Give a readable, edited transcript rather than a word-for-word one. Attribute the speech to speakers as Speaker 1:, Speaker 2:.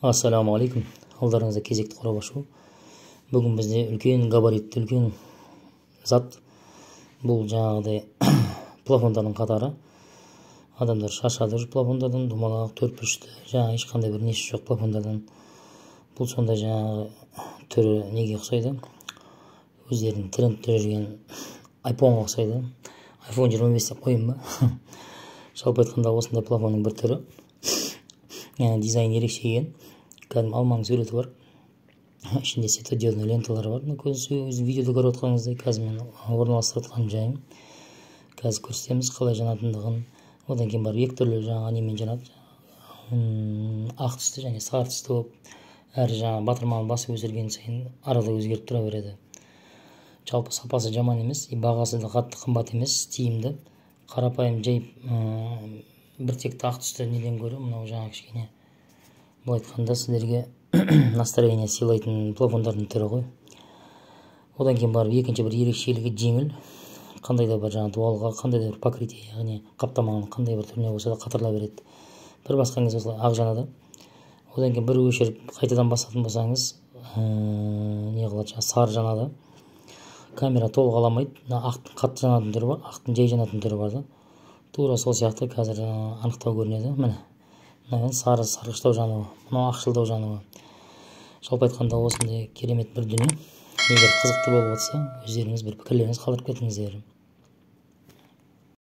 Speaker 1: Ассаламу алейкум. Алдарыңызда кезекті қорап ашу. Бүгін бізде үлкен габаритті, үлкен зат. Бұл жаңағыдай плафондардың қатары. Адамдар шаршады плафондардан, думалақ, төртбұрышты, жаңағы ешқандай бір несі жоқ плафондардан. Бұл сонда жаңағы түрі неге ұқсайды? Өздерінің трендте жүрген айфонға ұқсайды. iPhone 25 деп қойын ба? Жалпы айтқанда осындай плафонның бір түрі. Дизайн ерекше екен. Кәдімгі алманың суреті бар. Ішінде светодиодный ленталары бар. Өзі видеода көріп отқаныңыздай қазір мен орналастырып отқан жайым. Қазір көрсетеміз қалай жанатындығын. Одан кейін бар векторлы жаңағы немен жанады. Ақ түсті және сары түсті болып, әрі жаңағы батырманы басып өсірген сайын арада өзгеріп тұра береді. Жалпы сапасы жаман емес, бағасы да қатты қымбат емес, тиімді. Қарапайым жай бір текті ақ түсті неден көрі, мынау жаңағы кішкене бұл айтқанда сіздерге настроение сыйлайтын плафондардың түрі ғой. Одан кейін бар екінші бір ерекшелігі жеңіл. Қандай да бір жаңа дуалға, қандай да бір покрытие, яғни қаптаманың қандай бір түріне болса да қатырыла береді. Бір басқан кезде осылай ақ жанады. Одан кейін бір өшіріп қайтадан басатын болсаңыз, не қылады, сары жанады. Камера толық аламайды. Ақтың қатты жанатын түрі бар, ақтың жай жанатын түрі бар да. Тура сол сияқты қазір анықтау көрінеді. Міне сары сарғыштау жануы, мынау ақшылдау жануы. Жалпы айтқанда осындай керемет бір дүние. Егер қызықты болып отса, өздеріңіз бір пікірлеріңіз қалдырып кетіңіздер.